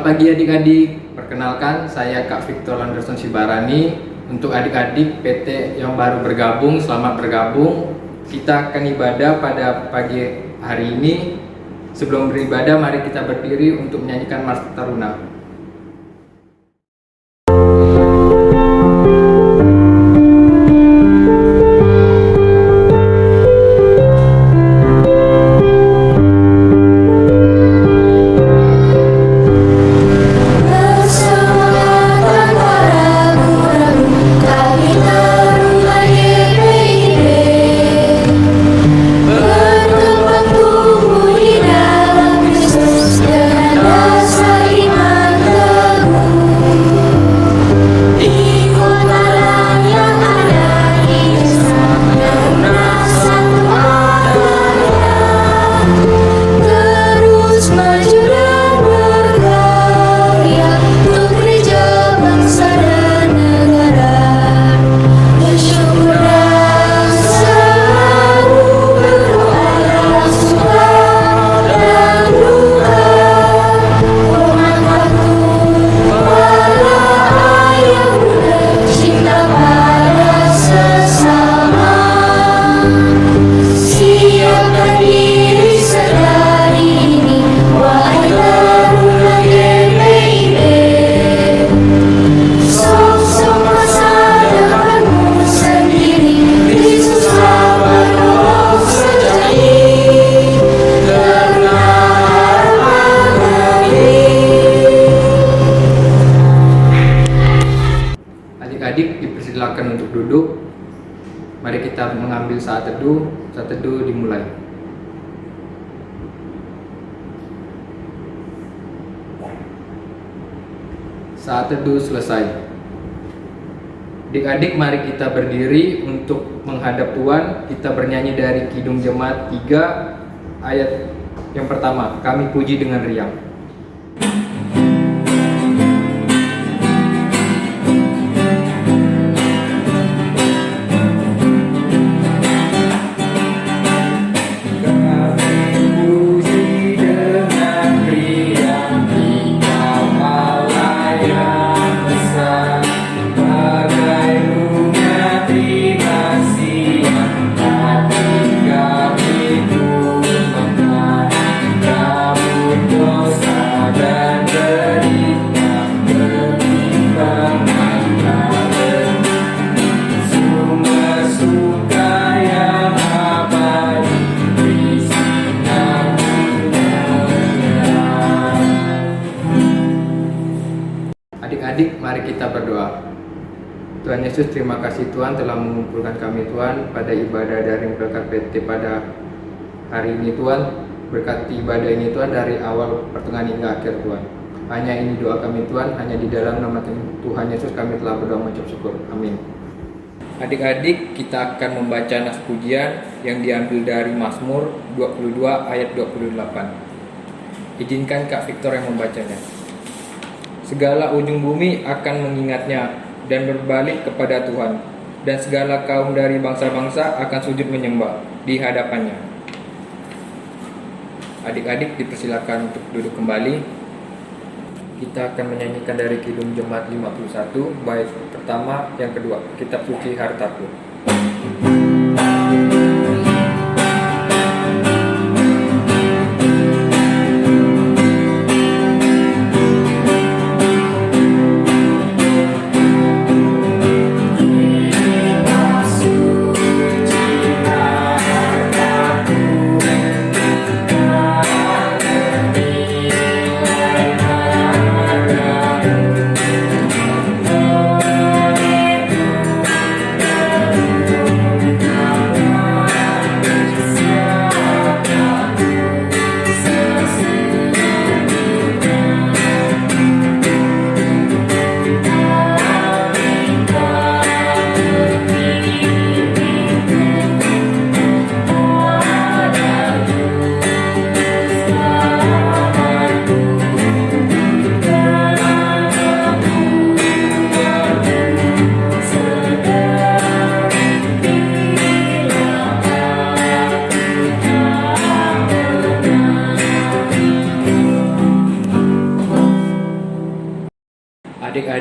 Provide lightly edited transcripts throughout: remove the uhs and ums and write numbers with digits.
Selamat pagi adik-adik, perkenalkan saya Kak Victor Anderson Sibarani. Untuk adik-adik PT yang baru bergabung, selamat bergabung. Kita akan ibadah pada pagi hari ini. Sebelum beribadah, mari kita berdiri untuk menyanyikan Mars Taruna. Adik-adik dipersilakan untuk duduk. Mari kita mengambil saat teduh. Saat teduh dimulai. Saat teduh selesai. Adik-adik, mari kita berdiri untuk menghadap Tuhan. Kita bernyanyi dari Kidung Jemaat 3 ayat yang pertama. Kami puji dengan riang. Adik-adik, mari kita berdoa. Tuhan Yesus, terima kasih Tuhan telah mengumpulkan kami Tuhan pada ibadah daring berkat PT pada hari ini Tuhan. Berkati ibadah ini Tuhan dari awal pertengahan hingga akhir Tuhan. Hanya ini doa kami Tuhan, hanya di dalam nama Tuhan Yesus kami telah berdoa mengucap syukur. Amin. Adik-adik, kita akan membaca nas pujian yang diambil dari Mazmur 22 ayat 28. Izinkan Kak Victor yang membacanya. Segala ujung bumi akan mengingatnya dan berbalik kepada Tuhan, dan segala kaum dari bangsa-bangsa akan sujud menyembah di hadapannya. Adik-adik dipersilakan untuk duduk kembali. Kita akan menyanyikan dari Kidung Jemaat 51 bait pertama, yang kedua, Kitab Suci Hartaku.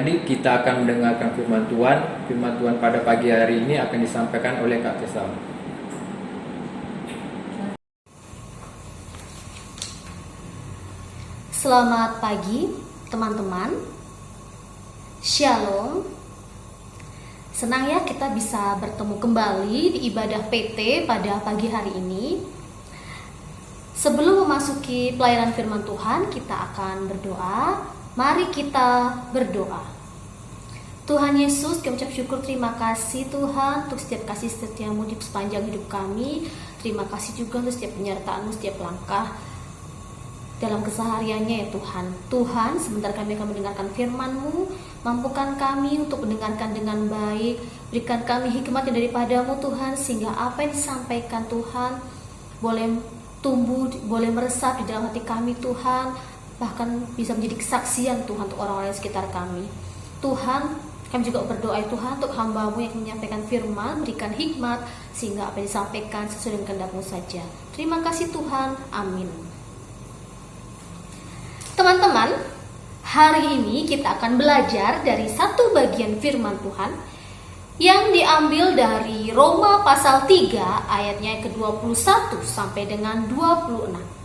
adik-adik, kita akan mendengarkan firman Tuhan. Firman Tuhan pada pagi hari ini akan disampaikan oleh Kak Tessa. Selamat pagi teman-teman. Shalom. Senang ya kita bisa bertemu kembali di ibadah PT pada pagi hari ini. Sebelum memasuki pelayanan firman Tuhan, kita akan berdoa. Mari kita berdoa. Tuhan Yesus, kami ucap syukur, terima kasih Tuhan untuk setiap kasih setia-Mu di sepanjang hidup kami. Terima kasih juga untuk setiap penyertaan-Mu, setiap langkah dalam kesehariannya ya Tuhan. Tuhan, sebentar kami akan mendengarkan firman-Mu. Mampukan kami untuk mendengarkan dengan baik. Berikan kami hikmat yang daripada-Mu Tuhan, sehingga apa yang disampaikan Tuhan boleh tumbuh, boleh meresap di dalam hati kami Tuhan. Bahkan bisa menjadi kesaksian Tuhan untuk orang-orang di sekitar kami. Tuhan, kami juga berdoa Tuhan untuk hamba-Mu yang menyampaikan firman, berikan hikmat sehingga apa yang disampaikan sesuai dengan kehendak-Mu saja. Terima kasih Tuhan, amin. Teman-teman, hari ini kita akan belajar dari satu bagian firman Tuhan yang diambil dari Roma pasal 3 ayatnya ke-21 sampai dengan 26.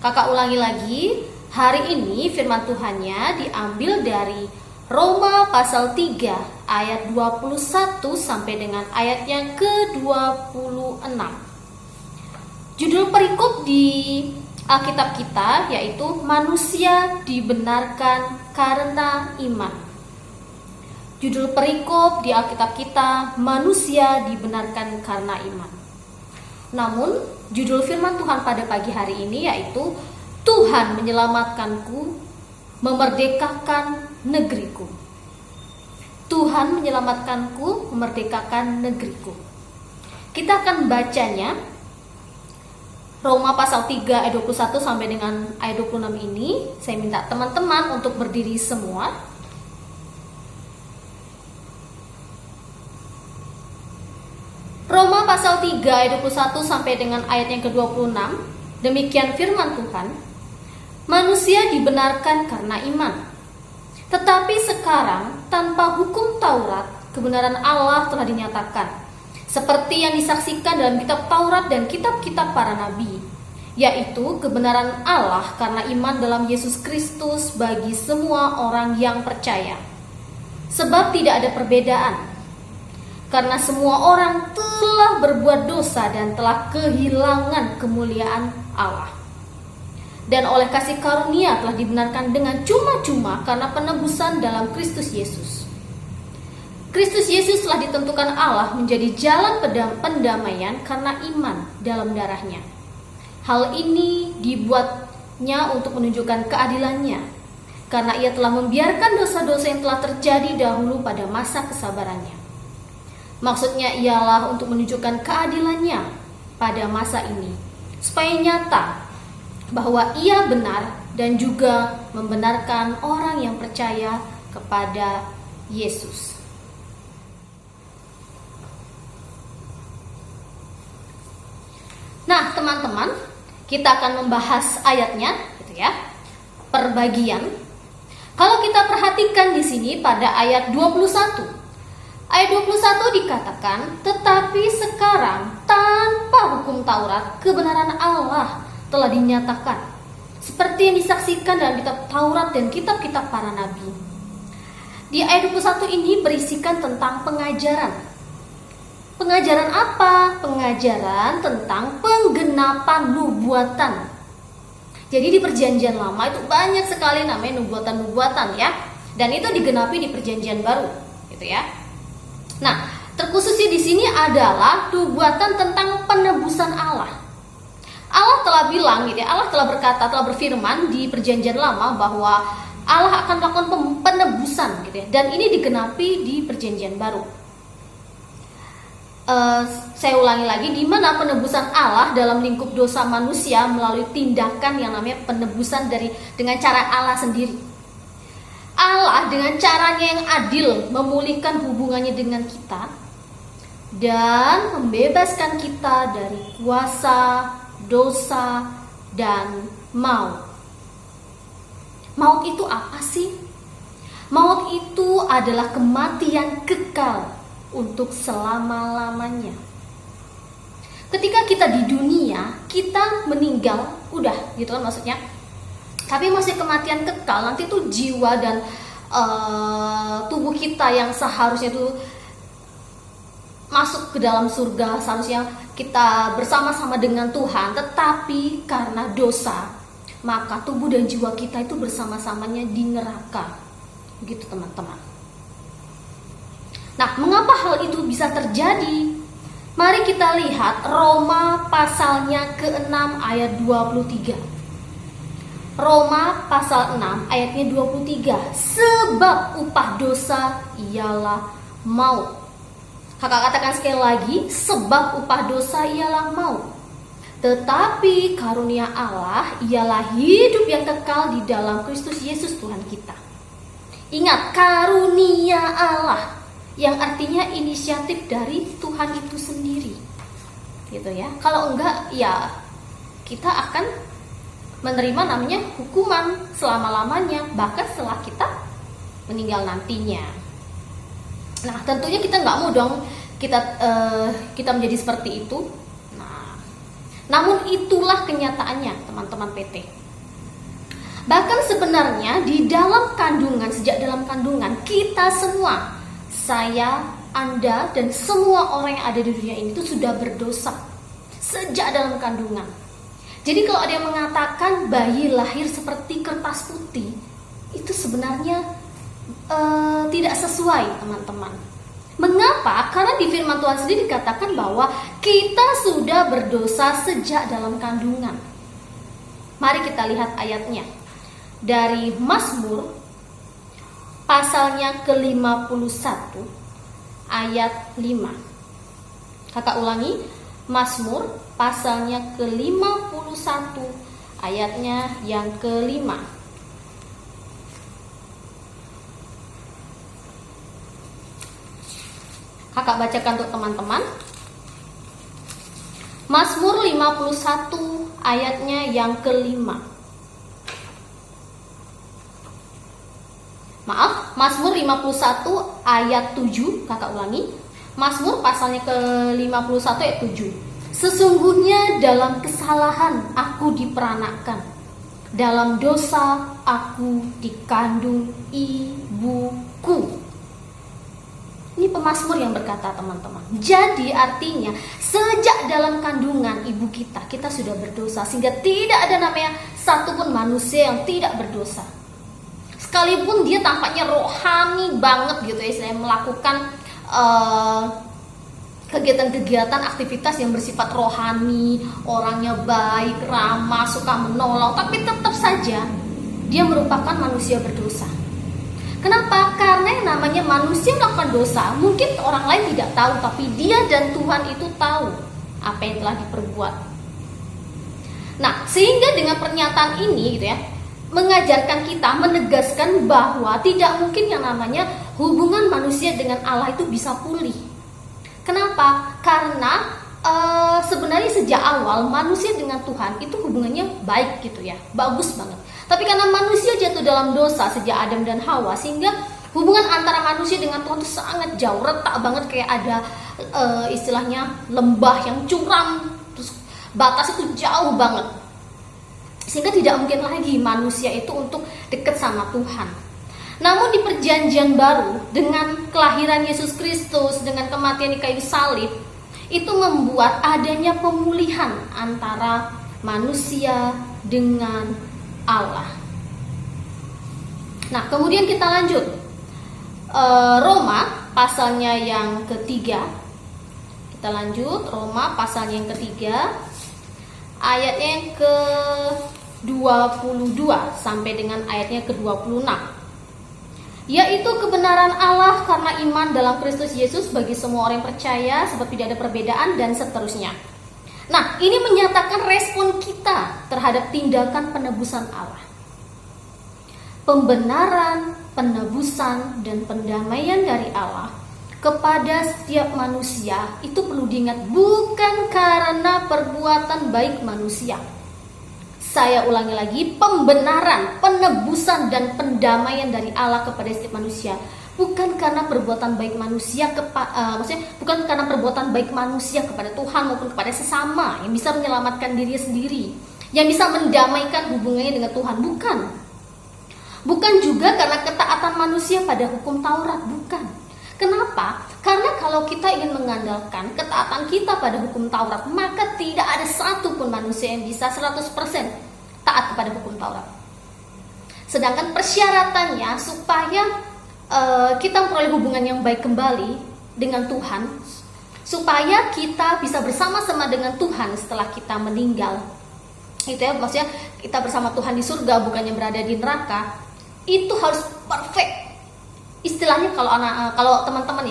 Kakak ulangi lagi, hari ini firman Tuhannya diambil dari Roma pasal 3 ayat 21 sampai dengan ayatnya ke-26. Judul perikop di Alkitab kita yaitu manusia dibenarkan karena iman. Judul perikop di Alkitab kita manusia dibenarkan karena iman. Namun judul firman Tuhan pada pagi hari ini yaitu Tuhan menyelamatkanku, memerdekakan negeriku. Tuhan menyelamatkanku, memerdekakan negeriku. Kita akan bacanya Roma pasal 3 ayat 21 sampai dengan ayat 26 ini. Saya minta teman-teman untuk berdiri semua. Roma pasal 3 ayat 21 sampai dengan ayat yang ke-26. Demikian firman Tuhan. Manusia dibenarkan karena iman. Tetapi sekarang tanpa hukum Taurat, kebenaran Allah telah dinyatakan. Seperti yang disaksikan dalam kitab Taurat dan kitab-kitab para nabi, yaitu kebenaran Allah karena iman dalam Yesus Kristus bagi semua orang yang percaya. Sebab tidak ada perbedaan, karena semua orang telah berbuat dosa dan telah kehilangan kemuliaan Allah. Dan oleh kasih karunia telah dibenarkan dengan cuma-cuma karena penebusan dalam Kristus Yesus. Kristus Yesus telah ditentukan Allah menjadi jalan pendamaian karena iman dalam darahnya. Hal ini dibuatnya untuk menunjukkan keadilannya, karena ia telah membiarkan dosa-dosa yang telah terjadi dahulu pada masa kesabarannya. Maksudnya ialah untuk menunjukkan keadilannya pada masa ini, supaya nyata bahwa ia benar dan juga membenarkan orang yang percaya kepada Yesus. Nah, teman-teman, kita akan membahas ayatnya, gitu ya, per bagian. Kalau kita perhatikan di sini pada ayat 21. Ayat 21 dikatakan, tetapi sekarang tanpa hukum Taurat, kebenaran Allah telah dinyatakan. Seperti yang disaksikan dalam kitab Taurat dan kitab-kitab para nabi. Di ayat 21 ini berisikan tentang pengajaran. Pengajaran apa? Pengajaran tentang penggenapan nubuatan. Jadi di perjanjian lama itu banyak sekali namanya nubuatan-nubuatan ya. Dan itu digenapi di perjanjian baru, gitu ya. Nah, terkhususnya di sini adalah nubuatan tentang penebusan Allah. Allah telah bilang gitu ya, Allah telah berkata, telah berfirman di perjanjian lama bahwa Allah akan melakukan penebusan gitu ya. Dan ini digenapi di perjanjian baru. Saya ulangi lagi, di mana penebusan Allah dalam lingkup dosa manusia melalui tindakan yang namanya penebusan dengan cara Allah sendiri. Allah dengan caranya yang adil memulihkan hubungannya dengan kita dan membebaskan kita dari kuasa, dosa, dan maut. Maut itu apa sih? Maut itu adalah kematian kekal untuk selama-lamanya. Ketika kita di dunia, kita meninggal, udah gitu kan maksudnya. Tapi masih kematian kekal, nanti tuh jiwa dan tubuh kita yang seharusnya itu masuk ke dalam surga, seharusnya kita bersama-sama dengan Tuhan, tetapi karena dosa, maka tubuh dan jiwa kita itu bersama-samanya di neraka. Begitu teman-teman. Nah, mengapa hal itu bisa terjadi? Mari kita lihat Roma pasalnya ke-6 ayat 23. Roma pasal 6 ayatnya 23. Sebab upah dosa ialah maut. Kakak katakan sekali lagi, sebab upah dosa ialah maut. Tetapi karunia Allah ialah hidup yang kekal di dalam Kristus Yesus Tuhan kita. Ingat, karunia Allah, yang artinya inisiatif dari Tuhan itu sendiri, gitu ya. Kalau enggak, ya kita akan menerima namanya hukuman selama-lamanya, bahkan setelah kita meninggal nantinya. Nah, tentunya kita nggak mau dong kita menjadi seperti itu. Nah, namun itulah kenyataannya, teman-teman PT. Bahkan sebenarnya di dalam kandungan, sejak dalam kandungan, kita semua, saya, Anda, dan semua orang yang ada di dunia ini itu sudah berdosa sejak dalam kandungan. Jadi kalau ada yang mengatakan bayi lahir seperti kertas putih, itu sebenarnya tidak sesuai, teman-teman. Mengapa? Karena di firman Tuhan sendiri dikatakan bahwa kita sudah berdosa sejak dalam kandungan. Mari kita lihat ayatnya. Dari Mazmur pasalnya ke-51 ayat 5. Kakak ulangi, Mazmur pasalnya ke-51 ayatnya yang ke-5. Kakak bacakan untuk teman-teman. Mazmur 51 ayatnya yang ke-5. Maaf, Mazmur 51 ayat 7, kakak ulangi. Mazmur pasalnya ke-51 ayat 7. Sesungguhnya dalam kesalahan aku diperanakan, dalam dosa aku dikandung ibuku. Ini pemazmur yang berkata, teman-teman. Jadi artinya sejak dalam kandungan ibu kita sudah berdosa, sehingga tidak ada namanya satupun manusia yang tidak berdosa. Sekalipun dia tampaknya rohani banget gitu ya, saya melakukan kegiatan-kegiatan, aktivitas yang bersifat rohani, orangnya baik, ramah, suka menolong, tapi tetap saja dia merupakan manusia berdosa. Kenapa? Karena yang namanya manusia melakukan dosa, mungkin orang lain tidak tahu, tapi dia dan Tuhan itu tahu apa yang telah diperbuat. Nah, sehingga dengan pernyataan ini gitu ya, mengajarkan kita, menegaskan bahwa tidak mungkin yang namanya hubungan manusia dengan Allah itu bisa pulih. Kenapa? Karena sebenarnya sejak awal manusia dengan Tuhan itu hubungannya baik gitu ya, bagus banget. Tapi karena manusia jatuh dalam dosa sejak Adam dan Hawa, sehingga hubungan antara manusia dengan Tuhan itu sangat jauh, retak banget, kayak ada istilahnya lembah yang curam, terus batas itu jauh banget. Sehingga tidak mungkin lagi manusia itu untuk dekat sama Tuhan. Namun di perjanjian baru, dengan kelahiran Yesus Kristus, dengan kematian di kayu salib, itu membuat adanya pemulihan antara manusia dengan Allah. Nah, kemudian kita lanjut. Roma pasalnya yang ketiga. Kita lanjut, Roma pasalnya yang ketiga, ayatnya yang ke-22 sampai dengan ayatnya ke-26. Yaitu kebenaran Allah karena iman dalam Kristus Yesus bagi semua orang yang percaya, sebab tidak ada perbedaan, dan seterusnya. Nah, ini menyatakan respon kita terhadap tindakan penebusan Allah. Pembenaran, penebusan, dan pendamaian dari Allah kepada setiap manusia itu perlu diingat bukan karena perbuatan baik manusia. Saya ulangi lagi, pembenaran, penebusan dan pendamaian dari Allah kepada setiap manusia. Bukan karena perbuatan baik manusia bukan karena perbuatan baik manusia kepada Tuhan maupun kepada sesama yang bisa menyelamatkan dirinya sendiri, yang bisa mendamaikan hubungannya dengan Tuhan, bukan. Bukan juga karena ketaatan manusia pada hukum Taurat, bukan. Kenapa? Karena kalau kita ingin mengandalkan ketaatan kita pada hukum Taurat, maka tidak ada satupun manusia yang bisa 100% taat kepada hukum Taurat. Sedangkan persyaratannya supaya kita memperoleh hubungan yang baik kembali dengan Tuhan, supaya kita bisa bersama-sama dengan Tuhan setelah kita meninggal, itu ya, maksudnya kita bersama Tuhan di surga, bukannya berada di neraka, itu harus perfect. Istilahnya kalau teman-teman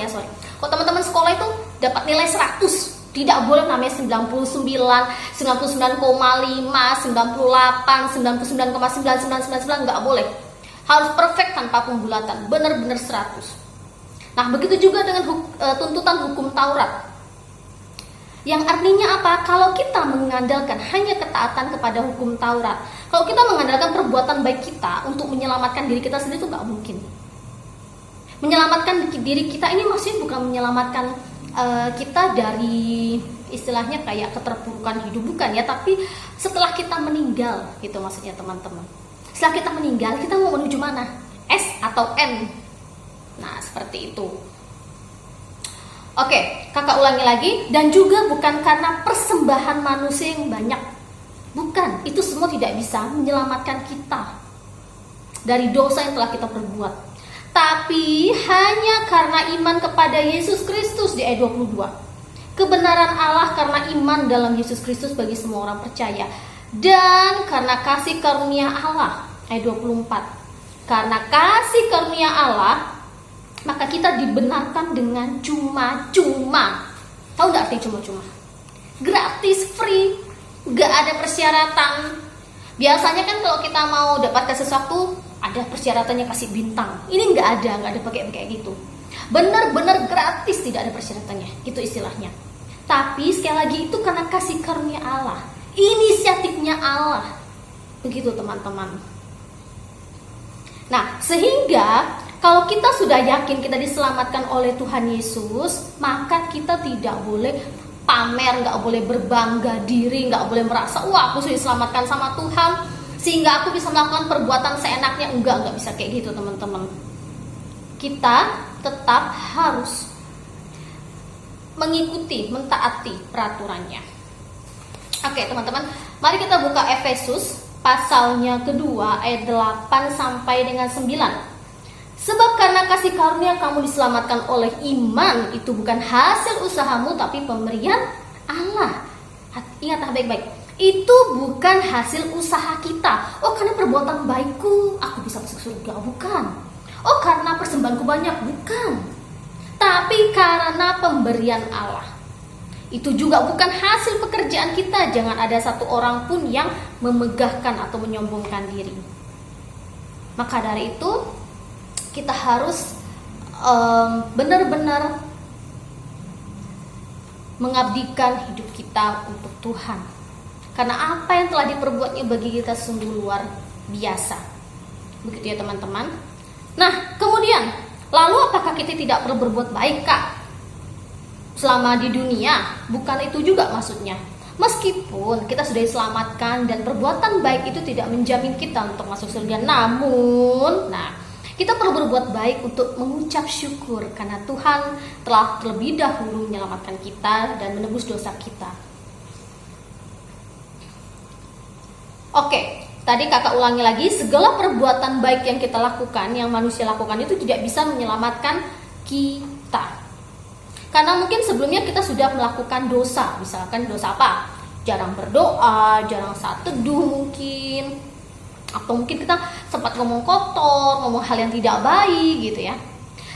kalau teman-teman sekolah itu dapat nilai 100, tidak boleh namanya 99, 99,5, 98, 99,9999, nggak boleh. Harus perfect tanpa pembulatan, benar-benar 100. Nah, begitu juga dengan tuntutan hukum Taurat. Yang artinya apa? Kalau kita mengandalkan hanya ketaatan kepada hukum Taurat, kalau kita mengandalkan perbuatan baik kita untuk menyelamatkan diri kita sendiri, itu nggak mungkin. Menyelamatkan diri kita ini maksudnya bukan menyelamatkan kita dari istilahnya kayak keterpurukan hidup, bukan ya, tapi setelah kita meninggal, gitu maksudnya teman-teman. Setelah kita meninggal, kita mau menuju mana? S atau N? Nah, seperti itu. Oke, kakak ulangi lagi. Dan juga bukan karena persembahan manusia yang banyak. Bukan, itu semua tidak bisa menyelamatkan kita dari dosa yang telah kita perbuat. Tapi hanya karena iman kepada Yesus Kristus di ayat 22. Kebenaran Allah karena iman dalam Yesus Kristus bagi semua orang percaya. Dan karena kasih karunia Allah, ayat 24. Karena kasih karunia Allah, maka kita dibenarkan dengan cuma-cuma. Tahu gak arti cuma-cuma? Gratis, free, gak ada persyaratan. Biasanya kan kalau kita mau dapatkan sesuatu, ada persyaratannya, kasih bintang. Ini gak ada pakai kayak gitu. Benar-benar gratis, tidak ada persyaratannya, itu istilahnya. Tapi sekali lagi itu karena kasih karunia Allah, inisiatifnya Allah. Begitu teman-teman. Nah, sehingga kalau kita sudah yakin kita diselamatkan oleh Tuhan Yesus, maka kita tidak boleh pamer, nggak boleh berbangga diri, nggak boleh merasa, wah aku sudah diselamatkan sama Tuhan, sehingga aku bisa melakukan perbuatan seenaknya. Nggak bisa kayak gitu teman-teman. Kita tetap harus mengikuti, mentaati peraturannya. Oke teman-teman, mari kita buka Efesus pasalnya kedua ayat 8 sampai dengan 9. Sebab karena kasih karunia kamu diselamatkan oleh iman, itu bukan hasil usahamu tapi pemberian Allah. Ingat baik-baik, itu bukan hasil usaha kita. Oh karena perbuatan baikku aku bisa masuk surga, bukan. Oh karena persembahanku banyak, bukan. Tapi karena pemberian Allah. Itu juga bukan hasil pekerjaan kita. Jangan ada satu orang pun yang memegahkan atau menyombongkan diri. Maka dari itu kita harus benar-benar mengabdikan hidup kita untuk Tuhan. Karena apa yang telah diperbuatnya bagi kita sungguh luar biasa. Begitu ya teman-teman. Nah kemudian, lalu apakah kita tidak perlu berbuat baik kak selama di dunia? Bukan itu juga maksudnya. Meskipun kita sudah diselamatkan dan perbuatan baik itu tidak menjamin kita untuk masuk surga, namun kita perlu berbuat baik untuk mengucap syukur karena Tuhan telah terlebih dahulu menyelamatkan kita dan menebus dosa kita. Oke, tadi kakak ulangi lagi, segala perbuatan baik yang kita lakukan, yang manusia lakukan itu tidak bisa menyelamatkan kita. Karena mungkin sebelumnya kita sudah melakukan dosa, misalkan dosa apa? Jarang berdoa, jarang saat teduh mungkin, atau mungkin kita sempat ngomong kotor, ngomong hal yang tidak baik gitu ya.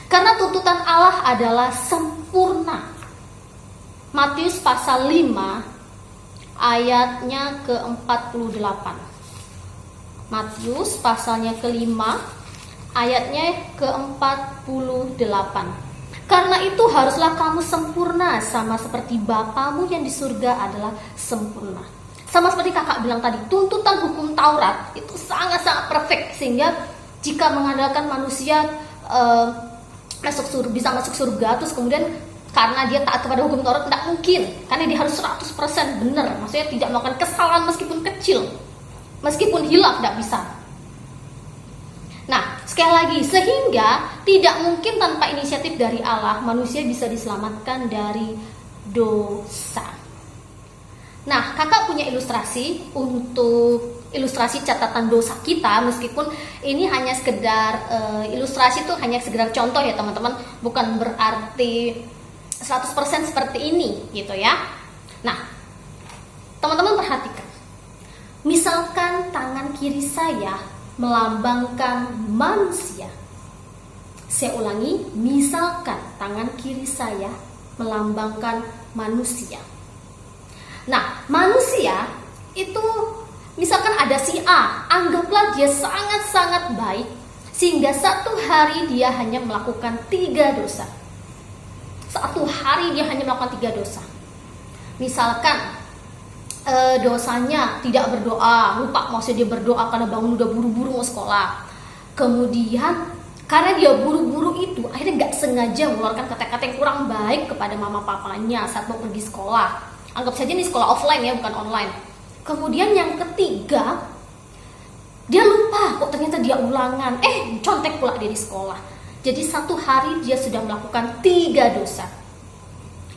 Karena tuntutan Allah adalah sempurna. Matius pasal 5 ayatnya ke-48. Matius pasalnya ke-5 ayatnya ke-48. Karena itu haruslah kamu sempurna sama seperti Bapamu yang di surga adalah sempurna. Sama seperti kakak bilang tadi, tuntutan hukum Taurat itu sangat-sangat perfect, sehingga jika mengandalkan manusia bisa masuk surga, terus kemudian karena dia taat kepada hukum Taurat, tidak mungkin, karena dia harus 100% benar, maksudnya tidak melakukan kesalahan meskipun kecil, meskipun hilaf tidak bisa. Nah, sekali lagi, sehingga tidak mungkin tanpa inisiatif dari Allah manusia bisa diselamatkan dari dosa. Nah, kakak punya ilustrasi untuk ilustrasi catatan dosa kita, meskipun ini hanya sekedar ilustrasi, itu hanya sekedar contoh ya teman-teman, bukan berarti 100% seperti ini gitu ya. Nah, teman-teman perhatikan, misalkan tangan kiri saya melambangkan manusia. Saya ulangi, misalkan tangan kiri saya melambangkan manusia. Nah, manusia itu misalkan ada si A, anggaplah dia sangat-sangat baik, sehingga satu hari dia hanya melakukan 3 dosa. Satu hari dia hanya melakukan 3 dosa. Misalkan dosanya tidak berdoa, lupa maksudnya dia berdoa karena bangun udah buru-buru mau sekolah. Kemudian karena dia buru-buru itu akhirnya nggak sengaja mengeluarkan kata-kata yang kurang baik kepada mama papanya saat mau pergi sekolah. Anggap saja ini sekolah offline ya, bukan online. Kemudian yang ketiga, dia lupa kok ternyata dia ulangan, contek pula dia di sekolah. Jadi satu hari dia sudah melakukan 3 dosa.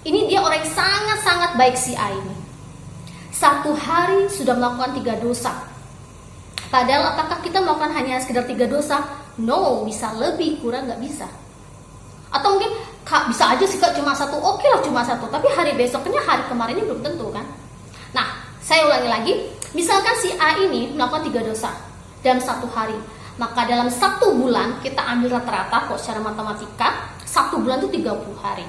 Ini dia orang yang sangat-sangat baik si A ini. Satu hari sudah melakukan 3 dosa. Padahal apakah kita melakukan hanya sekedar 3 dosa? No, bisa lebih, kurang nggak bisa. Atau mungkin Kak, bisa aja sih Kak cuma 1, oke lah cuma 1, tapi hari besoknya, hari kemarinnya belum tentu kan. Nah, saya ulangi lagi, misalkan si A ini melakukan 3 dosa dalam 1 hari, maka dalam 1 bulan kita ambil rata-rata kok secara matematika, 1 bulan itu 30 hari.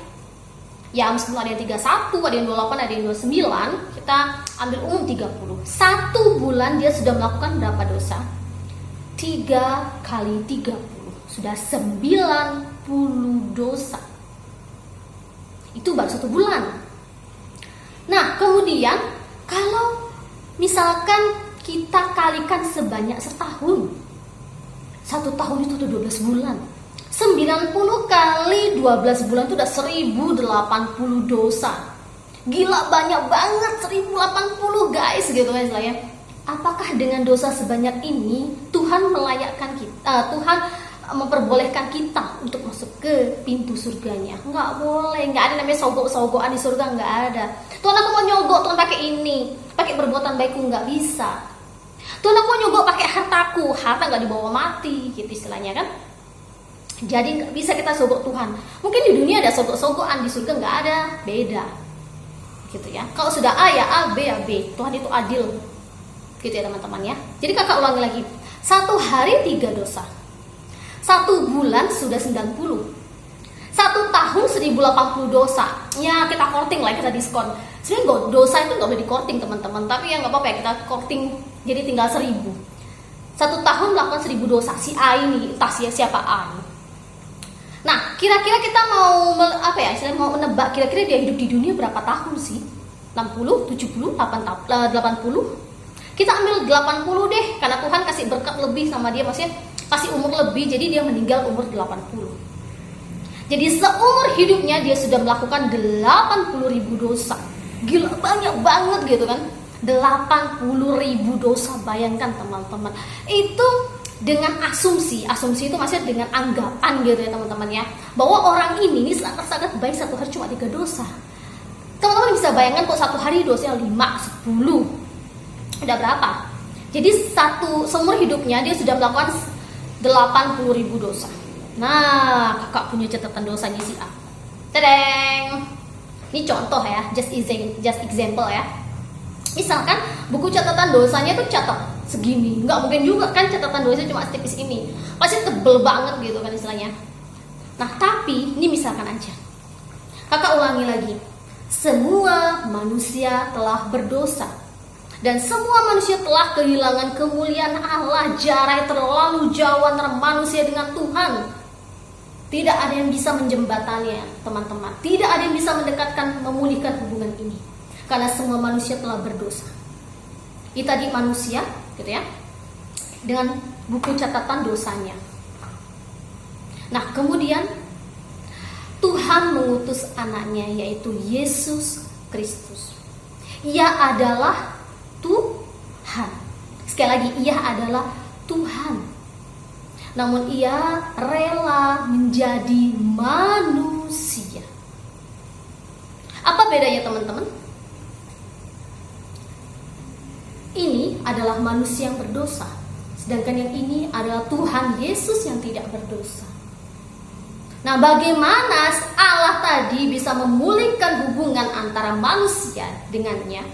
Ya meskipun ada yang 31, ada yang 28, ada yang 29, kita ambil umum 30. 1 bulan dia sudah melakukan berapa dosa? 3 kali 30, sudah 90 dosa. Itu baru 1 bulan. Nah, kemudian kalau misalkan kita kalikan sebanyak setahun, 1 tahun itu udah 12 bulan. 90 kali 12 bulan itu udah 1080 dosa. Gila, banyak banget, 1080 guys gitu kan istilahnya. Apakah dengan dosa sebanyak ini Tuhan melayakkan kita, Tuhan memperbolehkan kita untuk masuk ke pintu surganya? Nggak boleh, nggak ada namanya sogok-sogokan di surga, nggak ada. Tuhan, aku mau nyogok, Tuhan pakai ini, pakai perbuatan baikku, nggak bisa. Tuhan, aku mau nyogok pakai hartaku, harta nggak dibawa mati gitu istilahnya kan. Jadi nggak bisa kita sogok Tuhan. Mungkin di dunia ada sogok-sogokan, di surga nggak ada, beda gitu ya. Kalau sudah A ya A, B ya B. Tuhan itu adil gitu ya teman-teman ya. Jadi kakak ulangi lagi, 1 hari 3 dosa, 1 bulan sudah 90, 1 tahun 1080 dosa. Ya kita korting lah, kita diskon. Sebenarnya dosa itu nggak boleh dikorting teman-teman, tapi ya nggak apa-apa ya, kita korting jadi tinggal 1000. 1 tahun melakukan 1000 dosa si A ini, entah siapa A ini. Nah, kira-kira kita mau mau menebak kira-kira dia hidup di dunia berapa tahun sih? 60, 70, 80? Kita ambil 80 deh, karena Tuhan kasih berkat lebih sama dia, maksudnya kasih umur lebih, jadi dia meninggal umur 80. Jadi seumur hidupnya dia sudah melakukan 80.000 dosa. Gila, banyak banget gitu kan. 80.000 dosa, bayangkan teman-teman. Itu dengan asumsi itu maksudnya dengan anggapan gitu ya teman-teman ya, bahwa orang ini sangat-sangat baik, 1 hari cuma 3 dosa. Teman-teman bisa bayangkan kok 1 hari dosanya 5, 10, udah berapa? Jadi seumur hidupnya dia sudah melakukan 80.000 dosa. Nah, kakak punya catatan dosanya si A. Tadeng. Ini contoh ya, just example ya. Misalkan buku catatan dosanya tuh catat segini, nggak mungkin juga kan catatan dosanya cuma setipis ini, pasti tebel banget gitu kan istilahnya. Nah tapi ini misalkan aja, kakak ulangi lagi, semua manusia telah berdosa dan semua manusia telah kehilangan kemuliaan Allah. Jarak terlalu jauh antara manusia dengan Tuhan. Tidak ada yang bisa menjembatannya teman-teman, tidak ada yang bisa mendekatkan, memulihkan hubungan ini, karena semua manusia telah berdosa. Ini tadi manusia, gitu ya, dengan buku catatan dosanya. Nah, kemudian Tuhan mengutus anaknya, yaitu Yesus Kristus. Ia adalah Tuhan. Sekali lagi, ia adalah Tuhan. Namun ia rela menjadi manusia. Apa bedanya, teman-teman? Ini adalah manusia yang berdosa, sedangkan yang ini adalah Tuhan Yesus yang tidak berdosa. Nah, bagaimana Allah tadi bisa memulihkan hubungan antara manusia dengannya?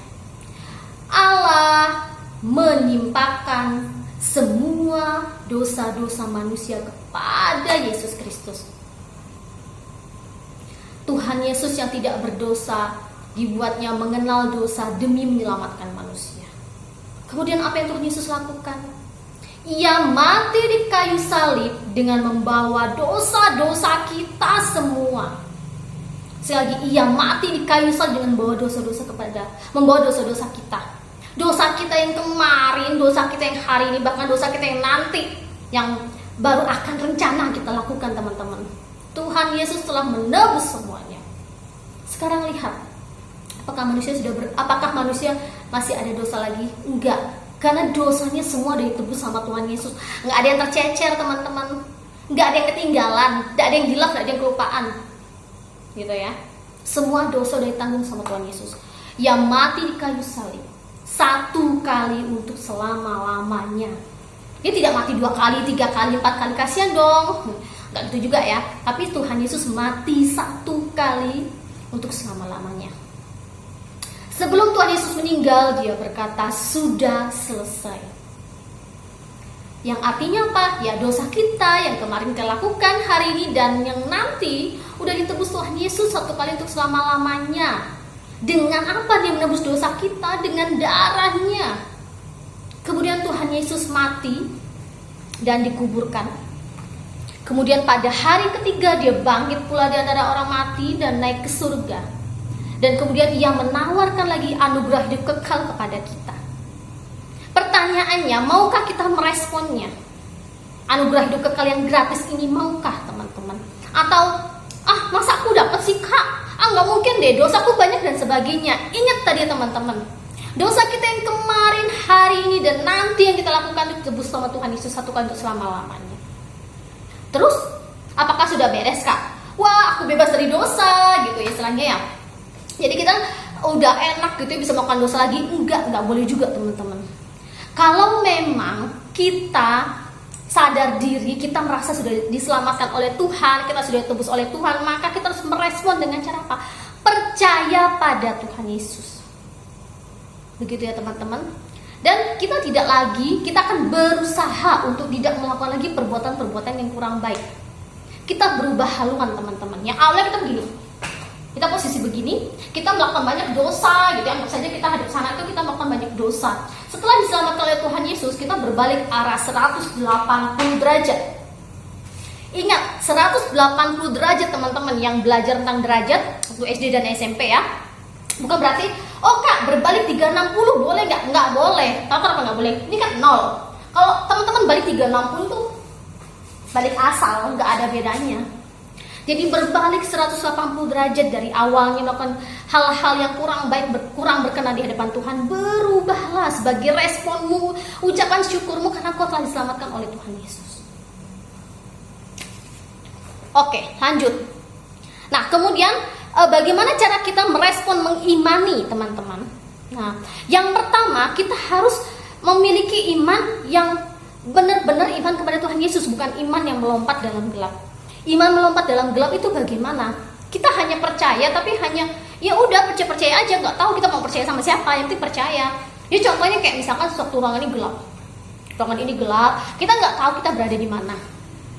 Allah menimpakan semua dosa-dosa manusia kepada Yesus Kristus. Tuhan Yesus yang tidak berdosa dibuatnya mengenal dosa demi menyelamatkan manusia. Kemudian apa yang Tuhan Yesus lakukan? Ia mati di kayu salib dengan membawa dosa-dosa kita semua. Sekali lagi, ia mati di kayu salib dengan membawa dosa-dosa kita. Dosa kita yang kemarin, dosa kita yang hari ini, bahkan dosa kita yang nanti, yang baru akan rencana kita lakukan, teman-teman. Tuhan Yesus telah menebus semuanya. Sekarang lihat, apakah manusia masih ada dosa lagi? Enggak. Karena dosanya semua udah ditebus sama Tuhan Yesus. Nggak ada yang tercecer, teman-teman. Nggak ada yang ketinggalan. Nggak ada yang hilang, nggak ada yang kelupaan. Gitu ya. Semua dosa udah ditanggung sama Tuhan Yesus. Yang mati di kayu salib. 1 kali untuk selama-lamanya. Dia tidak mati 2 kali, 3 kali, 4 kali. Kasihan dong. Nggak gitu juga ya. Tapi Tuhan Yesus mati 1 kali untuk selama-lamanya. Sebelum Tuhan Yesus meninggal, dia berkata, sudah selesai. Yang artinya apa? Ya, dosa kita yang kemarin kita lakukan hari ini dan yang nanti udah ditebus Tuhan Yesus 1 kali untuk selama-lamanya. Dengan apa dia menebus dosa kita? Dengan darahnya. Kemudian Tuhan Yesus mati dan dikuburkan. Kemudian pada hari ketiga dia bangkit pula di antara orang mati dan naik ke surga. Dan kemudian ia menawarkan lagi anugerah hidup kekal kepada kita. Pertanyaannya, maukah kita meresponnya? Anugerah hidup kekal yang gratis ini maukah, teman-teman? Atau, masa aku dapat sih, Kak? Nggak mungkin deh, dosaku banyak dan sebagainya. Ingat tadi, teman-teman, dosa kita yang kemarin, hari ini, dan nanti yang kita lakukan ditebus sama Tuhan Yesus 1 kali untuk selama-lamanya. Terus, apakah sudah beres, Kak? Wah, aku bebas dari dosa, gitu ya istilahnya ya. Jadi kita udah enak gitu ya, bisa melakukan dosa lagi. Enggak boleh juga, teman-teman. Kalau memang kita sadar diri, kita merasa sudah diselamatkan oleh Tuhan, kita sudah ditebus oleh Tuhan, maka kita harus merespon dengan cara apa? Percaya pada Tuhan Yesus. Begitu ya, teman-teman. Dan kita akan berusaha untuk tidak melakukan lagi perbuatan-perbuatan yang kurang baik. Kita berubah haluan, teman-teman. Yang awalnya kita begini, kita posisi begini, kita melakukan banyak dosa gitu ya. Anggap saja kita hadap sana itu kita melakukan banyak dosa. Setelah diselamatkan oleh Tuhan Yesus, kita berbalik arah 180 derajat. Ingat, 180 derajat, teman-teman yang belajar tentang derajat waktu SD dan SMP ya. Bukan berarti, Kak, berbalik 360 boleh nggak? Nggak boleh. Tahu kenapa nggak boleh? Ini kan 0. Kalau teman-teman balik 360 tuh balik asal, nggak ada bedanya. Jadi berbalik 180 derajat dari awalnya melakukan hal-hal yang kurang baik, kurang berkenan di hadapan Tuhan. Berubahlah sebagai responmu, ucapan syukurmu karena kau telah diselamatkan oleh Tuhan Yesus. Oke, lanjut. Nah, kemudian bagaimana cara kita merespon, mengimani, teman-teman? Nah, yang pertama kita harus memiliki iman yang benar-benar iman kepada Tuhan Yesus, bukan iman yang melompat dalam gelap. Iman melompat dalam gelap itu bagaimana? Kita hanya percaya, tapi hanya ya udah percaya aja, nggak tahu kita mau percaya sama siapa, yang penting percaya. Ya contohnya kayak misalkan suatu ruangan ini gelap, kita nggak tahu kita berada di mana,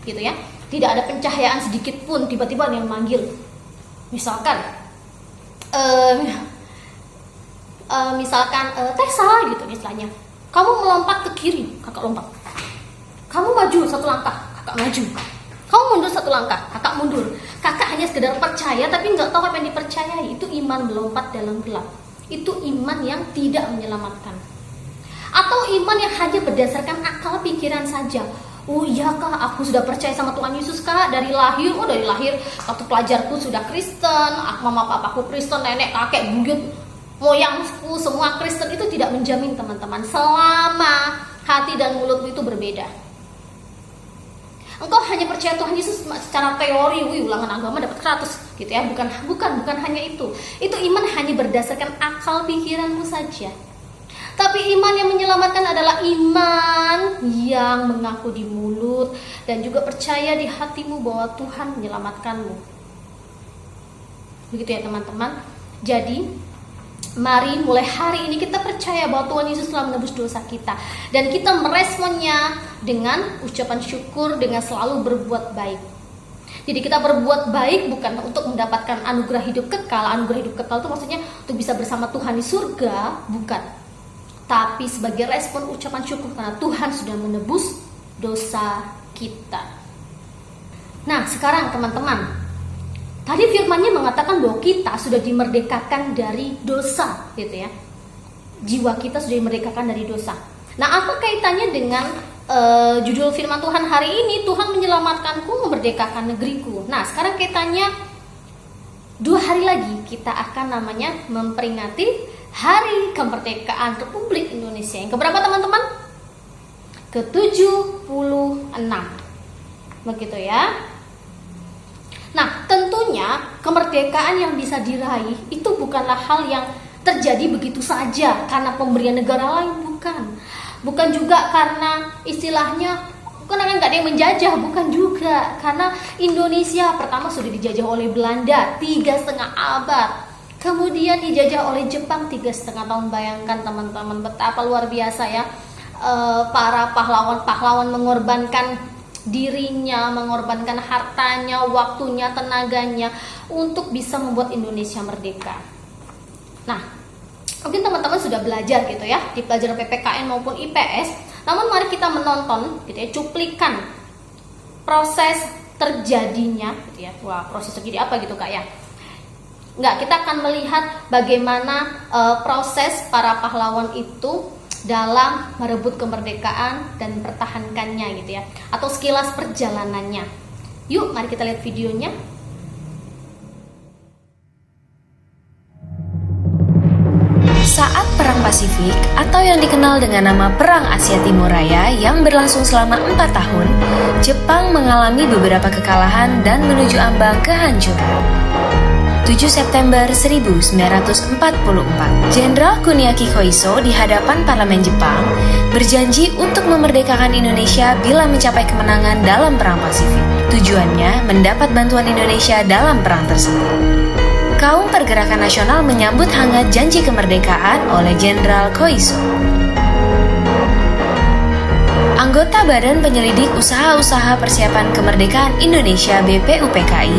gitu ya. Tidak ada pencahayaan sedikit pun, tiba-tiba ada yang manggil. Misalkan, Tessa gitu istilahnya. Kamu melompat ke kiri, kakak lompat. Kamu maju 1 langkah, kakak maju. Kamu mundur 1 langkah, kakak mundur. Kakak hanya sekedar percaya tapi nggak tahu apa yang dipercayai. Itu iman melompat dalam gelap. Itu iman yang tidak menyelamatkan. Atau iman yang hanya berdasarkan akal pikiran saja. Oh iya kak, aku sudah percaya sama Tuhan Yesus kak dari lahir. Oh dari lahir waktu pelajarku sudah Kristen, mama papaku Kristen, nenek kakek buyut moyangku semua Kristen. Itu tidak menjamin teman-teman selama hati dan mulutmu itu berbeda. Engkau hanya percaya Tuhan Yesus secara teori, ulangan agama dapat 100 gitu ya. Bukan hanya itu. Itu iman hanya berdasarkan akal pikiranmu saja. Tapi iman yang menyelamatkan adalah iman yang mengaku di mulut dan juga percaya di hatimu bahwa Tuhan menyelamatkanmu. Begitu ya teman-teman. Jadi mari mulai hari ini kita percaya bahwa Tuhan Yesus telah menebus dosa kita. Dan kita meresponnya dengan ucapan syukur, dengan selalu berbuat baik. Jadi kita berbuat baik bukan untuk mendapatkan anugerah hidup kekal. Anugerah hidup kekal itu maksudnya untuk bisa bersama Tuhan di surga, bukan. Tapi sebagai respon ucapan syukur karena Tuhan sudah menebus dosa kita. Nah sekarang teman-teman, tadi firman-Nya mengatakan bahwa kita sudah dimerdekakan dari dosa, gitu ya. Jiwa kita sudah dimerdekakan dari dosa. Nah apa kaitannya dengan judul firman Tuhan hari ini? Tuhan menyelamatkanku, memerdekakan negeriku. Nah sekarang kaitannya 2 hari lagi kita akan namanya memperingati Hari Kemerdekaan Republik Indonesia. Yang keberapa teman-teman? Ke-76. Begitu ya. Nah tentunya kemerdekaan yang bisa diraih itu bukanlah hal yang terjadi begitu saja karena pemberian negara lain, bukan juga karena istilahnya karena nggak ada yang menjajah, bukan juga karena Indonesia pertama sudah dijajah oleh Belanda 3,5 abad. Kemudian dijajah oleh Jepang 3,5 tahun. Bayangkan teman-teman betapa luar biasa ya, para pahlawan-pahlawan mengorbankan dirinya, mengorbankan hartanya, waktunya, tenaganya untuk bisa membuat Indonesia merdeka. Nah mungkin teman-teman sudah belajar gitu ya di pelajaran PPKN maupun IPS. Namun mari kita menonton gitu ya, cuplikan proses terjadinya gitu ya. Wah proses terjadi apa gitu kak ya? Enggak, kita akan melihat bagaimana proses para pahlawan itu dalam merebut kemerdekaan dan mempertahankannya gitu ya, atau sekilas perjalanannya. Yuk, mari kita lihat videonya. Saat Perang Pasifik atau yang dikenal dengan nama Perang Asia Timur Raya yang berlangsung selama 4 tahun, Jepang mengalami beberapa kekalahan dan menuju ambang kehancuran. 7 September 1944, Jenderal Kuniaki Koiso di hadapan parlemen Jepang berjanji untuk memerdekakan Indonesia bila mencapai kemenangan dalam Perang Pasifik. Tujuannya mendapat bantuan Indonesia dalam perang tersebut. Kaum pergerakan nasional menyambut hangat janji kemerdekaan oleh Jenderal Koiso. Anggota Badan Penyelidik Usaha-Usaha Persiapan Kemerdekaan Indonesia BPUPKI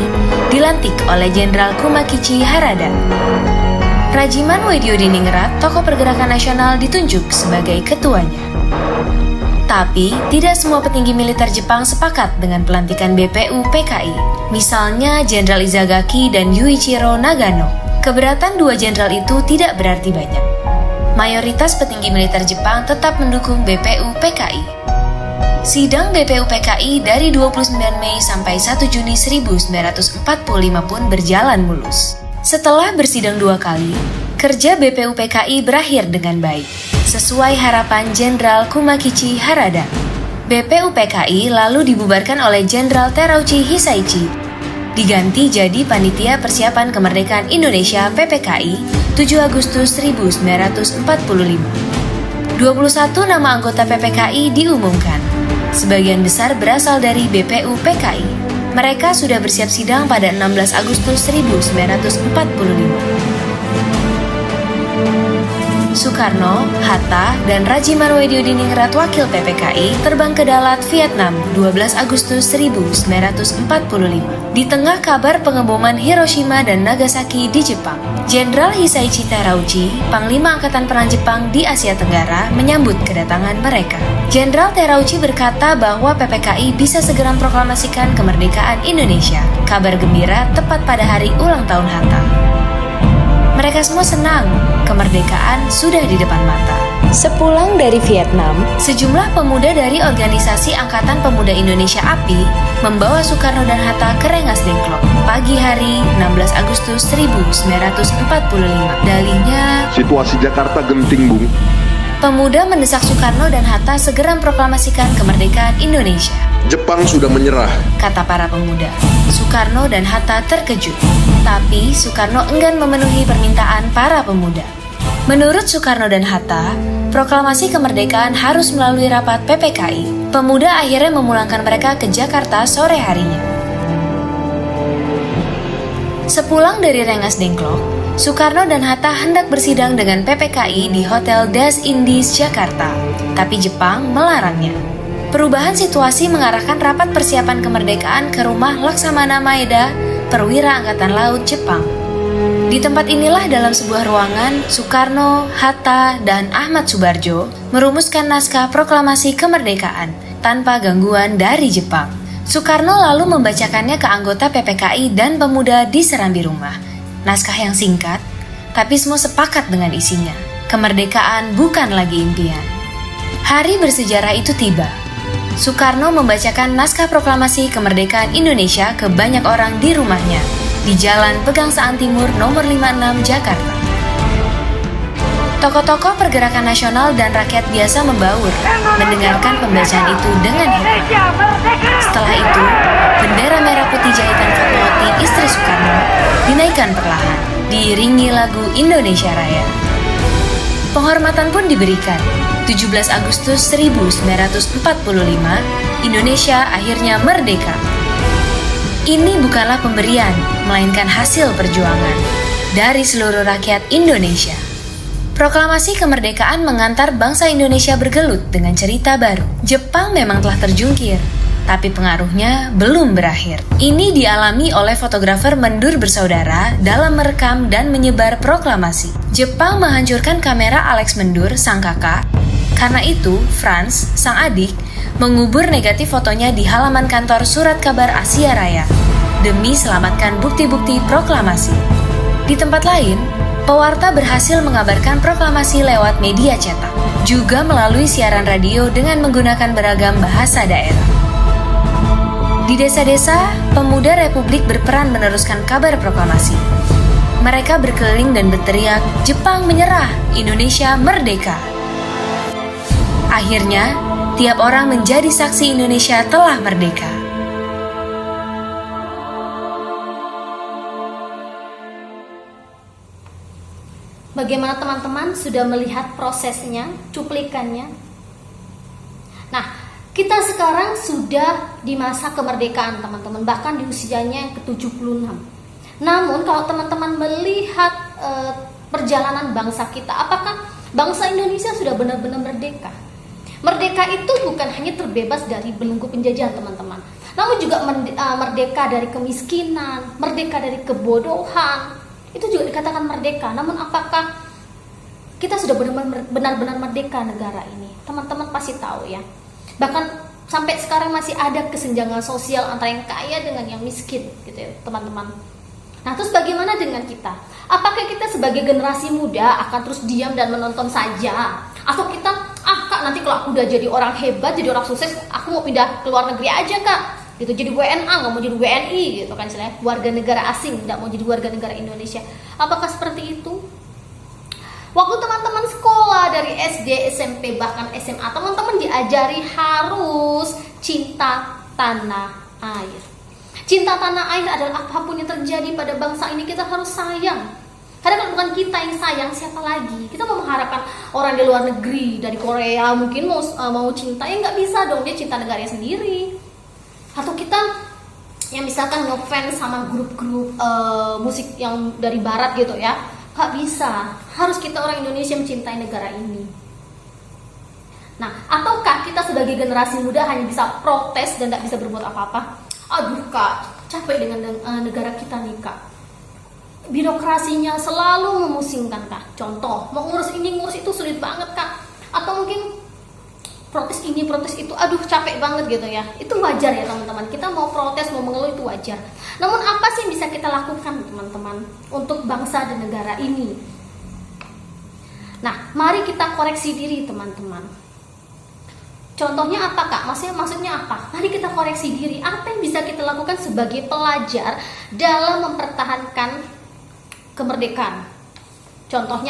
dilantik oleh Jenderal Kumakichi Harada. Rajiman Weddiodiningrat, tokoh pergerakan nasional, ditunjuk sebagai ketuanya. Tapi, tidak semua petinggi militer Jepang sepakat dengan pelantikan BPUPKI. Misalnya Jenderal Izagaki dan Yuichiro Nagano. Keberatan 2 jenderal itu tidak berarti banyak. Mayoritas petinggi militer Jepang tetap mendukung BPUPKI. Sidang BPUPKI dari 29 Mei sampai 1 Juni 1945 pun berjalan mulus. Setelah bersidang 2 kali, kerja BPUPKI berakhir dengan baik, sesuai harapan Jenderal Kumakichi Harada. BPUPKI lalu dibubarkan oleh Jenderal Terauchi Hisaichi, diganti jadi Panitia Persiapan Kemerdekaan Indonesia PPKI 7 Agustus 1945. 21 nama anggota PPKI diumumkan. Sebagian besar berasal dari BPUPKI. Mereka sudah bersiap sidang pada 16 Agustus 1945. Soekarno, Hatta, dan Rajiman Weddiodiningrat wakil PPKI terbang ke Dalat, Vietnam 12 Agustus 1945. Di tengah kabar pengeboman Hiroshima dan Nagasaki di Jepang, Jenderal Hisaichi Terauchi, Panglima Angkatan Perang Jepang di Asia Tenggara, menyambut kedatangan mereka. Jenderal Terauchi berkata bahwa PPKI bisa segera memproklamasikan kemerdekaan Indonesia. Kabar gembira tepat pada hari ulang tahun Hatta. Mereka semua senang, kemerdekaan sudah di depan mata. Sepulang dari Vietnam, sejumlah pemuda dari Organisasi Angkatan Pemuda Indonesia API membawa Soekarno dan Hatta ke Rengas Dengklok pagi hari 16 Agustus 1945. Dalihnya, situasi Jakarta genting, Bung. pemuda mendesak Soekarno dan Hatta segera memproklamasikan kemerdekaan Indonesia. Jepang sudah menyerah. Kata para pemuda. Soekarno dan Hatta terkejut, tapi Soekarno enggan memenuhi permintaan para pemuda. Menurut Soekarno dan Hatta, proklamasi kemerdekaan harus melalui rapat PPKI. Pemuda akhirnya memulangkan mereka ke Jakarta sore harinya. Sepulang dari Rengas Dengklok, Soekarno dan Hatta hendak bersidang dengan PPKI di Hotel Das Indies, Jakarta. Tapi Jepang melarangnya. Perubahan situasi mengarahkan rapat persiapan kemerdekaan ke rumah Laksamana Maeda, perwira Angkatan Laut Jepang. Di tempat inilah dalam sebuah ruangan, Soekarno, Hatta, dan Ahmad Subarjo merumuskan naskah proklamasi kemerdekaan tanpa gangguan dari Jepang. Soekarno lalu membacakannya ke anggota PPKI dan pemuda di serambi rumah. Naskah yang singkat, tapi semua sepakat dengan isinya. Kemerdekaan bukan lagi impian. Hari bersejarah itu tiba. Soekarno membacakan naskah proklamasi kemerdekaan Indonesia ke banyak orang di rumahnya, di Jalan Pegangsaan Timur nomor 56 Jakarta. Tokoh-tokoh pergerakan nasional dan rakyat biasa membaur, mendengarkan pembacaan itu dengan hikmat. Setelah itu, bendera merah putih jahitan Fatmawati istri Soekarno dinaikkan perlahan, diiringi lagu Indonesia Raya. Penghormatan pun diberikan. 17 Agustus 1945, Indonesia akhirnya merdeka. Ini bukanlah pemberian, melainkan hasil perjuangan dari seluruh rakyat Indonesia. Proklamasi kemerdekaan mengantar bangsa Indonesia bergelut dengan cerita baru. Jepang memang telah terjungkir, tapi pengaruhnya belum berakhir. Ini dialami oleh fotografer Mendur bersaudara dalam merekam dan menyebar proklamasi. Jepang menghancurkan kamera Alex Mendur, sang kakak. Karena itu, Franz, sang adik, mengubur negatif fotonya di halaman kantor Surat Kabar Asia Raya demi selamatkan bukti-bukti proklamasi. Di tempat lain, pewarta berhasil mengabarkan proklamasi lewat media cetak, juga melalui siaran radio dengan menggunakan beragam bahasa daerah. Di desa-desa, pemuda Republik berperan meneruskan kabar proklamasi. Mereka berkeliling dan berteriak, "Jepang menyerah, Indonesia merdeka." Akhirnya, tiap orang menjadi saksi Indonesia telah merdeka. Bagaimana teman-teman sudah melihat prosesnya, cuplikannya? Nah, kita sekarang sudah di masa kemerdekaan teman-teman, bahkan di usianya yang ke-76. Namun kalau teman-teman melihat perjalanan bangsa kita, apakah bangsa Indonesia sudah benar-benar merdeka? Merdeka itu bukan hanya terbebas dari belenggu penjajahan teman-teman, namun juga merdeka dari kemiskinan, merdeka dari kebodohan. Itu juga dikatakan merdeka. Namun apakah kita sudah benar-benar merdeka negara ini? Teman-teman pasti tahu ya. Bahkan sampai sekarang masih ada kesenjangan sosial antara yang kaya dengan yang miskin gitu ya teman-teman. Nah terus bagaimana dengan kita? Apakah kita sebagai generasi muda akan terus diam dan menonton saja? Atau kita, kak nanti kalau aku udah jadi orang hebat, jadi orang sukses, aku mau pindah ke luar negeri aja kak, gitu, jadi WNA, nggak mau jadi WNI gitu kan, istilahnya warga negara asing, nggak mau jadi warga negara Indonesia. Apakah seperti itu? Waktu teman-teman sekolah dari SD, SMP, bahkan SMA, teman-teman diajari harus cinta tanah air. Cinta tanah air adalah apapun yang terjadi pada bangsa ini kita harus sayang. Karena kalau bukan kita yang sayang, siapa lagi? Kita mau mengharapkan orang di luar negeri, dari Korea mungkin mau cinta, ya nggak bisa dong, dia cinta negaranya sendiri. Atau kita yang misalkan ngefans sama grup-grup musik yang dari barat gitu ya, nggak bisa. Harus kita orang Indonesia mencintai negara ini. Nah, ataukah kita sebagai generasi muda hanya bisa protes dan nggak bisa berbuat apa-apa? Aduh kak, capek dengan negara kita nih kak. Birokrasinya selalu memusingkan kak. Contoh, mau ngurus ini ngurus itu sulit banget kak. Atau mungkin protes ini protes itu, aduh capek banget gitu ya. Itu wajar ya teman-teman. Kita mau protes, mau mengeluh itu wajar. Namun apa sih yang bisa kita lakukan teman-teman untuk bangsa dan negara ini? Nah, mari kita koreksi diri teman-teman. Contohnya apa Kak? Maksudnya apa? Mari kita koreksi diri. Apa yang bisa kita lakukan sebagai pelajar dalam mempertahankan kemerdekaan? Contoh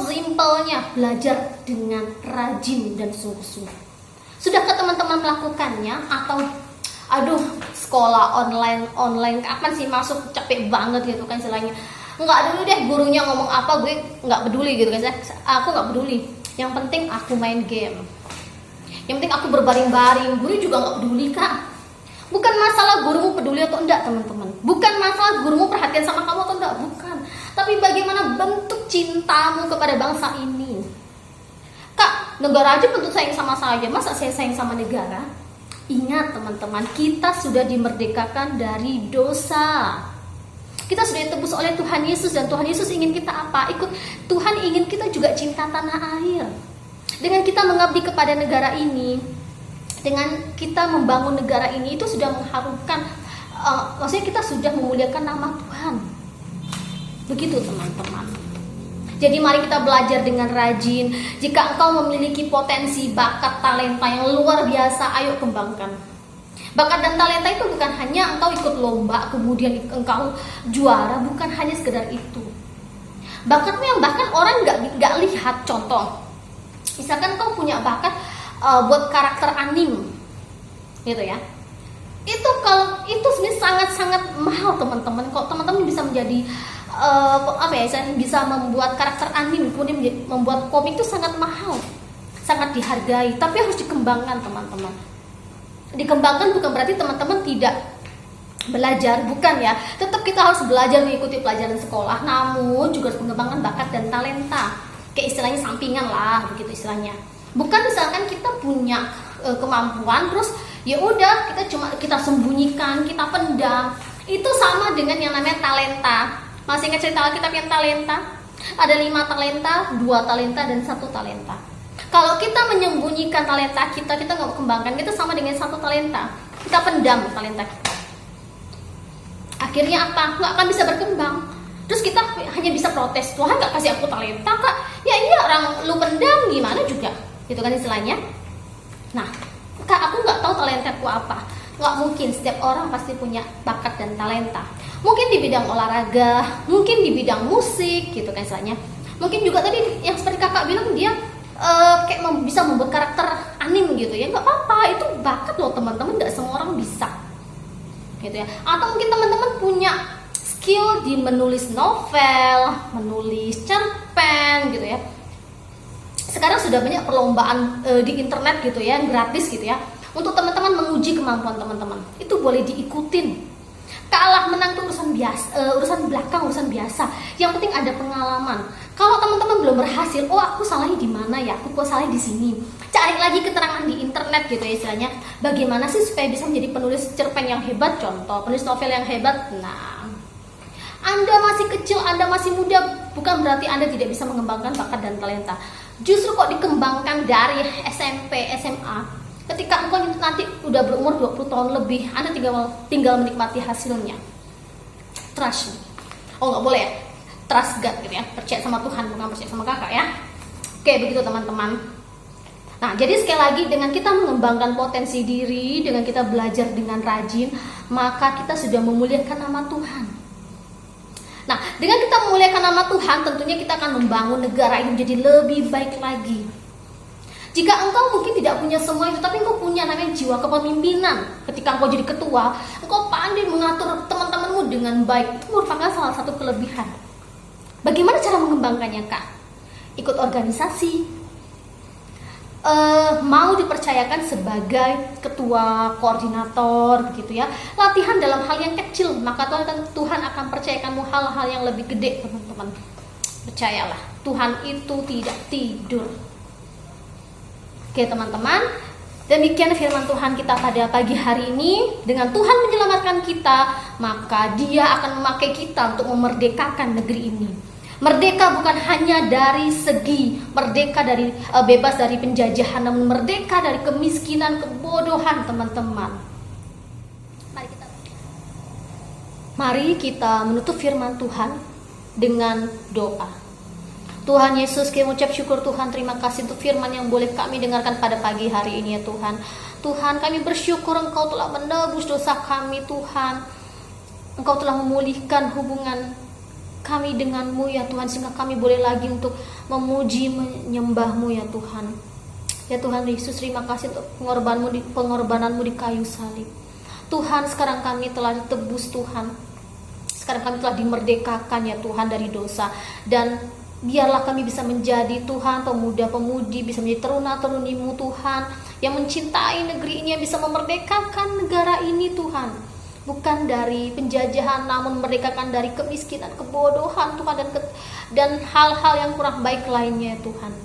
simpelnya, belajar dengan rajin dan sungguh-sungguh. Sudahkah teman-teman melakukannya? Atau aduh, sekolah online kapan sih masuk, capek banget gitu kan istilahnya. Enggak dulu deh, gurunya ngomong apa gue enggak peduli gitu kan. Aku enggak peduli. Yang penting aku main game. Yang penting aku berbaring-baring. Guru juga enggak peduli Kak. Bukan masalah gurumu peduli atau enggak teman-teman. Bukan masalah gurumu perhatian sama kamu atau enggak, bukan. Tapi bagaimana bentuk cintamu kepada bangsa ini. Kak, negara aja bentuk sayang sama saya. Masa saya sayang sama negara? Ingat teman-teman, kita sudah dimerdekakan dari dosa. Kita sudah ditebus oleh Tuhan Yesus. Dan Tuhan Yesus ingin kita apa? Tuhan ingin kita juga cinta tanah air. Dengan kita mengabdi kepada negara ini, dengan kita membangun negara ini, itu sudah mengharumkan, maksudnya kita sudah memuliakan nama Tuhan. Begitu teman-teman. Jadi mari kita belajar dengan rajin. Jika engkau memiliki potensi, bakat, talenta yang luar biasa, ayo kembangkan. Bakat dan talenta itu bukan hanya engkau ikut lomba kemudian engkau juara, bukan hanya sekedar itu. Bakatmu yang bahkan orang nggak lihat. Contoh, misalkan engkau punya bakat buat karakter anim, gitu ya. Itu sebenarnya sangat-sangat mahal teman-teman. Kalau teman-teman bisa menjadi bisa membuat karakter anim, kemudian membuat komik itu sangat mahal, sangat dihargai. Tapi harus dikembangkan teman-teman. Dikembangkan bukan berarti teman-teman tidak belajar, bukan ya. Tetap kita harus belajar mengikuti pelajaran sekolah, namun juga harus mengembangkan bakat dan talenta. Kayak istilahnya sampingan lah, begitu istilahnya. Bukan misalkan kita punya kemampuan terus ya udah kita sembunyikan, kita pendam. Itu sama dengan yang namanya talenta. Masih ingat cerita Alkitab yang talenta? Ada 5 talenta, 2 talenta, dan 1 talenta. Kalau kita menyembunyikan talenta kita nggak mau kembangkan, itu sama dengan 1 talenta. Kita pendam talenta kita. Akhirnya apa? Nggak akan bisa berkembang. Terus kita hanya bisa protes, Tuhan nggak kasih aku talenta Kak. Ya iya, orang lu pendam gimana juga, gitu kan istilahnya. Nah, Kak aku nggak tahu talentaku apa. Nggak mungkin, setiap orang pasti punya bakat dan talenta. Mungkin di bidang olahraga, mungkin di bidang musik, gitu kan istilahnya. Mungkin juga tadi yang seperti kakak bilang, dia bisa membuat karakter anim gitu ya. Nggak apa-apa, itu bakat loh teman-teman, nggak semua orang bisa, gitu ya. Atau mungkin teman-teman punya skill di menulis novel, menulis cerpen, gitu ya. Sekarang sudah banyak perlombaan di internet gitu ya, gratis gitu ya, untuk teman-teman menguji kemampuan teman-teman. Itu boleh diikutin. Kalah menang itu urusan biasa, urusan belakang, urusan biasa. Yang penting ada pengalaman. Kalau teman-teman belum berhasil, oh aku salahnya di mana ya? Aku kok salahnya di sini. Cari lagi keterangan di internet gitu ya istilahnya. Bagaimana sih supaya bisa menjadi penulis cerpen yang hebat? Contoh, penulis novel yang hebat. Nah, Anda masih kecil, Anda masih muda, bukan berarti Anda tidak bisa mengembangkan bakat dan talenta. Justru kok dikembangkan dari SMP, SMA. Ketika engkau nanti udah berumur 20 tahun lebih, Anda tinggal menikmati hasilnya. Trust me. Oh nggak boleh ya? Trust God gitu ya. Percaya sama Tuhan, bukan percaya sama kakak ya. Oke, begitu teman-teman. Nah, jadi sekali lagi dengan kita mengembangkan potensi diri, dengan kita belajar dengan rajin, maka kita sudah memuliakan nama Tuhan. Nah, dengan kita memuliakan nama Tuhan, tentunya kita akan membangun negara ini menjadi lebih baik lagi. Jika engkau mungkin tidak punya semua itu, tapi engkau punya namanya jiwa kepemimpinan. Ketika engkau jadi ketua, engkau pandai mengatur teman-temanmu dengan baik. Itu merupakan salah satu kelebihan. Bagaimana cara mengembangkannya, Kak? Ikut organisasi, mau dipercayakan sebagai ketua, koordinator, begitu ya. Latihan dalam hal yang kecil, maka Tuhan akan percayakanmu hal-hal yang lebih gede, teman-teman. Percayalah, Tuhan itu tidak tidur. Oke teman-teman, demikian firman Tuhan kita pada pagi hari ini. Dengan Tuhan menyelamatkan kita, maka Dia akan memakai kita untuk memerdekakan negeri ini. Merdeka bukan hanya dari segi merdeka dari bebas dari penjajahan, namun merdeka dari kemiskinan, kebodohan teman-teman. Mari kita menutup firman Tuhan dengan doa. Tuhan Yesus, kami mengucap syukur Tuhan, terima kasih untuk firman yang boleh kami dengarkan pada pagi hari ini ya Tuhan. Tuhan, kami bersyukur Engkau telah menebus dosa kami Tuhan. Engkau telah memulihkan hubungan kami denganmu ya Tuhan, sehingga kami boleh lagi untuk memuji menyembahmu ya Tuhan. Ya Tuhan Yesus, terima kasih untuk pengorbananmu di kayu salib. Tuhan, sekarang kami telah ditebus Tuhan. Sekarang kami telah dimerdekakan ya Tuhan dari dosa. Dan biarlah kami bisa menjadi Tuhan pemuda-pemudi, bisa menjadi teruna-terunimu Tuhan, yang mencintai negeri ini, yang bisa memerdekakan negara ini Tuhan. Bukan dari penjajahan, namun memerdekakan dari kemiskinan, kebodohan Tuhan, dan hal-hal yang kurang baik lainnya Tuhan.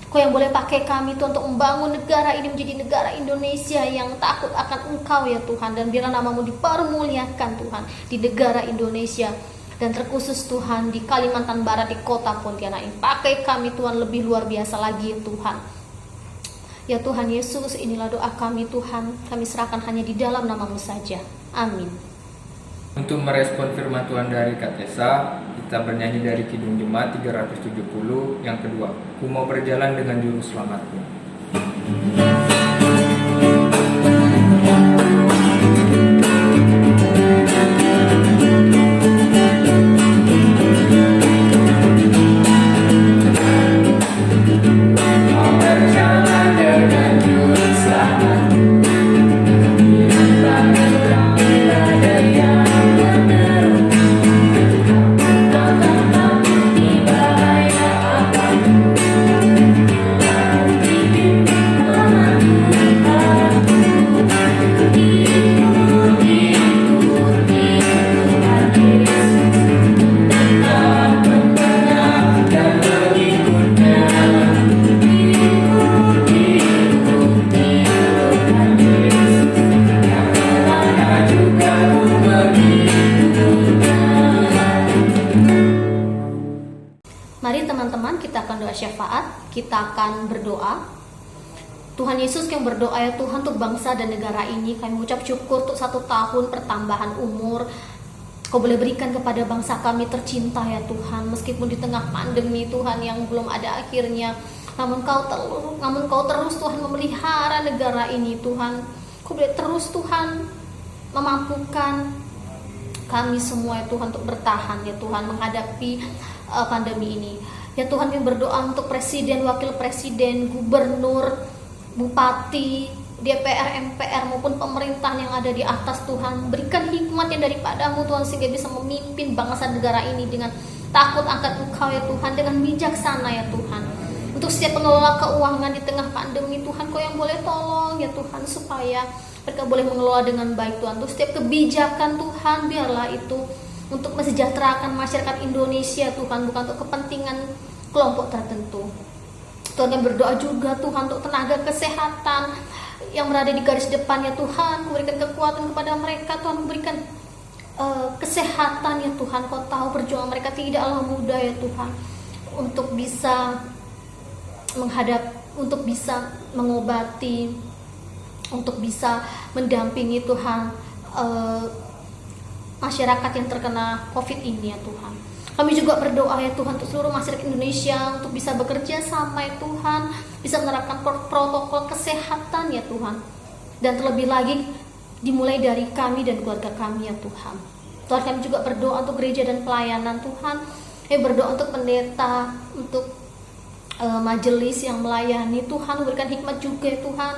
Kau yang boleh pakai kami Tuhan untuk membangun negara ini menjadi negara Indonesia yang takut akan Engkau ya Tuhan. Dan biarlah namamu dipermuliakan Tuhan di negara Indonesia, dan terkhusus Tuhan di Kalimantan Barat, di kota Pontianak ini. Pakai kami Tuhan lebih luar biasa lagi ya Tuhan. Ya Tuhan Yesus, inilah doa kami Tuhan. Kami serahkan hanya di dalam namamu saja. Amin. Untuk merespon firman Tuhan dari Katesa, kita bernyanyi dari Kidung Jemaat 370 yang kedua, Ku mau berjalan dengan juru selamatku. Mari teman-teman, kita akan doa syafaat. Kita akan berdoa. Tuhan Yesus, kami berdoa ya Tuhan untuk bangsa dan negara ini. Kami mengucap syukur untuk 1 tahun pertambahan umur Kau boleh berikan kepada bangsa kami tercinta ya Tuhan. Meskipun di tengah pandemi Tuhan yang belum ada akhirnya, namun Kau terus Tuhan memelihara negara ini Tuhan. Kau boleh terus Tuhan memampukan kami semua ya Tuhan untuk bertahan ya Tuhan menghadapi pandemi ini. Ya Tuhan, kami berdoa untuk presiden, wakil presiden, gubernur, bupati, DPR, MPR maupun pemerintahan yang ada di atas Tuhan. Berikan hikmat yang daripadamu Tuhan, sehingga bisa memimpin bangsa negara ini dengan takut akan Engkau ya Tuhan, dengan bijaksana ya Tuhan. Untuk setiap pengelola keuangan di tengah pandemi Tuhan, Kau yang boleh tolong ya Tuhan, supaya mereka boleh mengelola dengan baik Tuhan. Untuk setiap kebijakan Tuhan, biarlah itu untuk mesejahterakan masyarakat Indonesia Tuhan, bukan untuk kepentingan kelompok tertentu. Tuhan, yang berdoa juga Tuhan untuk tenaga kesehatan yang berada di garis depan ya Tuhan. Berikan kekuatan kepada mereka Tuhan, berikan kesehatan ya Tuhan. Kau tahu perjuangan mereka tidaklah mudah ya Tuhan, untuk bisa untuk bisa mengobati, untuk bisa mendampingi Tuhan masyarakat yang terkena COVID ini ya Tuhan. Kami juga berdoa ya Tuhan untuk seluruh masyarakat Indonesia untuk bisa bekerja sama ya Tuhan, bisa menerapkan protokol kesehatan ya Tuhan. Dan terlebih lagi dimulai dari kami dan keluarga kami ya Tuhan. Tuhan, kami juga berdoa untuk gereja dan pelayanan Tuhan. Kami berdoa untuk pendeta, untuk majelis yang melayani Tuhan. Berikan hikmat juga ya Tuhan,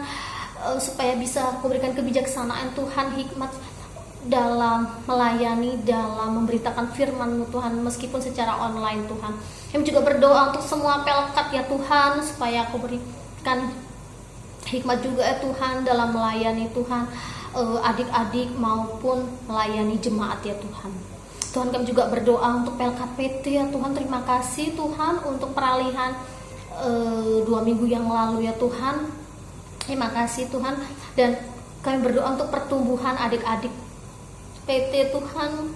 supaya bisa Kau berikan kebijaksanaan Tuhan, hikmat dalam melayani, dalam memberitakan firman-Mu Tuhan, meskipun secara online Tuhan. Kami juga berdoa untuk semua pelkat ya Tuhan, supaya Kau berikan hikmat juga ya Tuhan dalam melayani Tuhan, adik-adik maupun melayani jemaat ya Tuhan. Tuhan, kami juga berdoa untuk pelkat PT ya Tuhan. Terima kasih Tuhan untuk peralihan 2 minggu yang lalu ya Tuhan. Terima kasih Tuhan. Dan kami berdoa untuk pertumbuhan adik-adik PT Tuhan,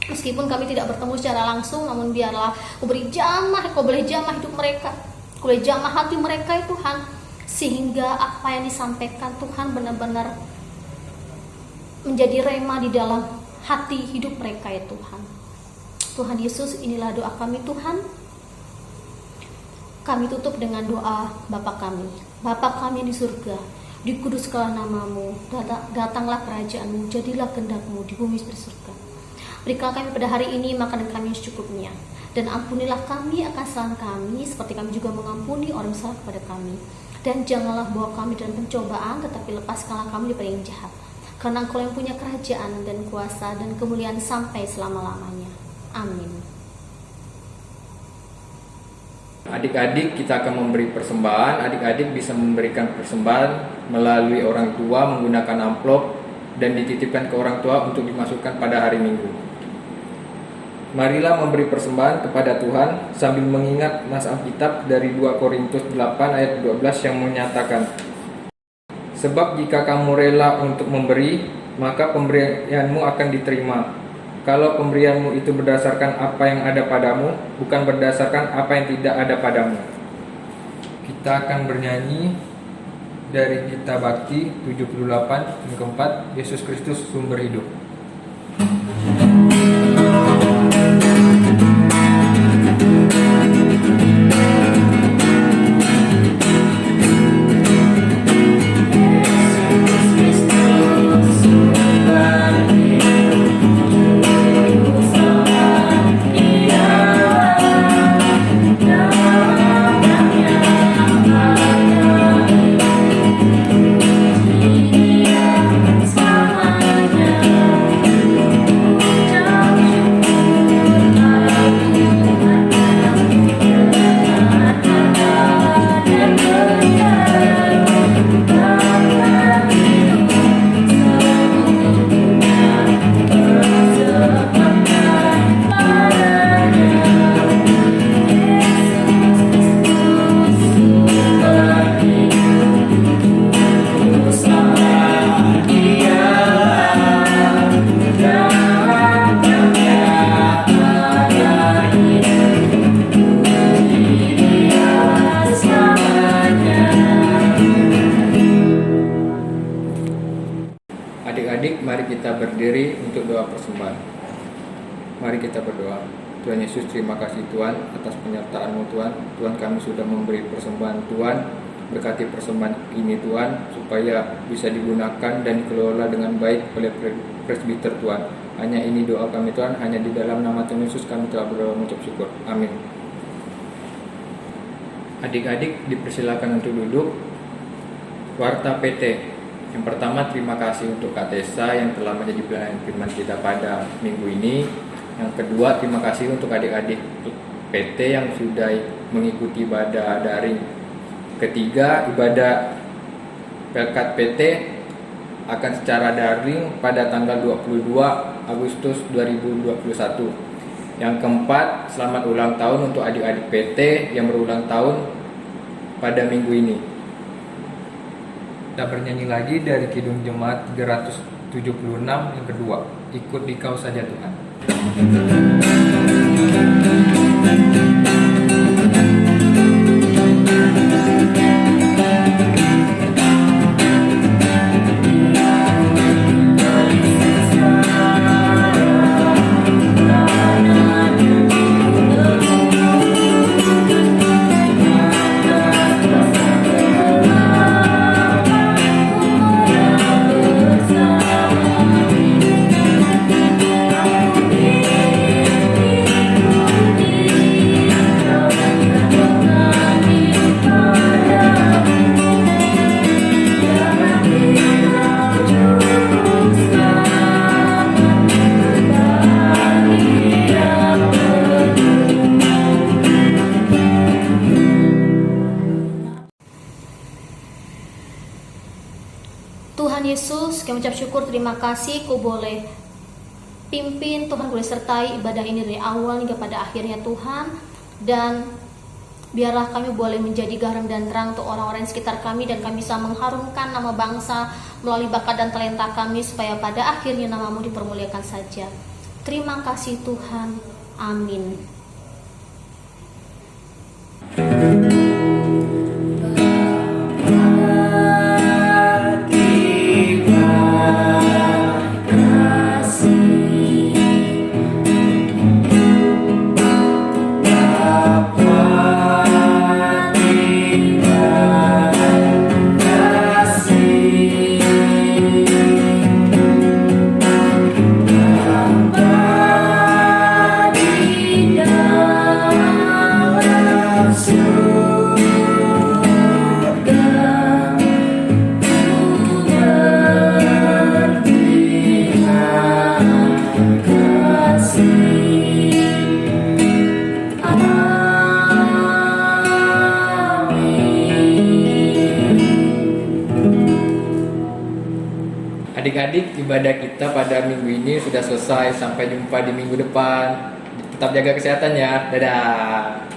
meskipun kami tidak bertemu secara langsung, namun biarlah Kau beri jamah, Kau boleh jamah hidup mereka, Kau boleh jamah hati mereka ya Tuhan, sehingga apa yang disampaikan Tuhan benar-benar menjadi rema di dalam hati hidup mereka ya Tuhan. Tuhan Yesus, inilah doa kami Tuhan. Kami tutup dengan doa Bapa kami. Bapa kami yang di surga, dikuduskanlah namamu, datanglah kerajaanmu, jadilah kehendak-mu di bumi seperti surga. Berikanlah kami pada hari ini makanan kami yang secukupnya, dan ampunilah kami akan kesalahan kami, seperti kami juga mengampuni orang yang salah kepada kami. Dan janganlah bawa kami dalam pencobaan, tetapi lepaskanlah kami daripada yang jahat. Karena Engkau yang punya kerajaan dan kuasa dan kemuliaan sampai selama-lamanya. Amin. Adik-adik, kita akan memberi persembahan. Adik-adik bisa memberikan persembahan melalui orang tua menggunakan amplop dan dititipkan ke orang tua untuk dimasukkan pada hari Minggu. Marilah memberi persembahan kepada Tuhan sambil mengingat nas Alkitab dari 2 Korintus 8 ayat 12 yang menyatakan, sebab jika kamu rela untuk memberi, maka pemberianmu akan diterima. Kalau pemberianmu itu berdasarkan apa yang ada padamu, bukan berdasarkan apa yang tidak ada padamu. Kita akan bernyanyi dari Gita Bakti 78 yang keempat, Yesus Kristus sumber hidup. Adik-adik, mari kita berdiri untuk doa persembahan. Mari kita berdoa. Tuhan Yesus, terima kasih Tuhan atas penyertaan-Mu Tuhan. Tuhan, kami sudah memberi persembahan Tuhan. Berkati persembahan ini Tuhan, supaya bisa digunakan dan dikelola dengan baik oleh presbiter Tuhan. Hanya ini doa kami Tuhan, hanya di dalam nama Tuhan Yesus kami telah berdoa mengucap syukur. Amin. Adik-adik dipersilakan untuk duduk. Warta PT. Yang pertama, terima kasih untuk Kak Tessa yang telah menjadi pelayan firman kita pada minggu ini. Yang kedua, terima kasih untuk adik-adik PT yang sudah mengikuti ibadah daring. Ketiga, ibadah Pelkat PT akan secara daring pada tanggal 22 Agustus 2021. Yang keempat, selamat ulang tahun untuk adik-adik PT yang berulang tahun pada minggu ini. Kita bernyanyi lagi dari Kidung Jemaat 376 yang kedua, ikut di Kau saja Tuhan. Tuhan Yesus, kami ucap syukur, terima kasih Kau boleh pimpin, Tuhan boleh sertai ibadah ini dari awal hingga pada akhirnya Tuhan. Dan biarlah kami boleh menjadi garam dan terang untuk orang-orang di sekitar kami, dan kami bisa mengharumkan nama bangsa melalui bakat dan talenta kami, supaya pada akhirnya nama-Mu dipermuliakan saja. Terima kasih Tuhan, amin. adik-adik, ibadah kita pada minggu ini sudah selesai. Sampai jumpa di minggu depan. Tetap jaga kesehatan ya. Dadah.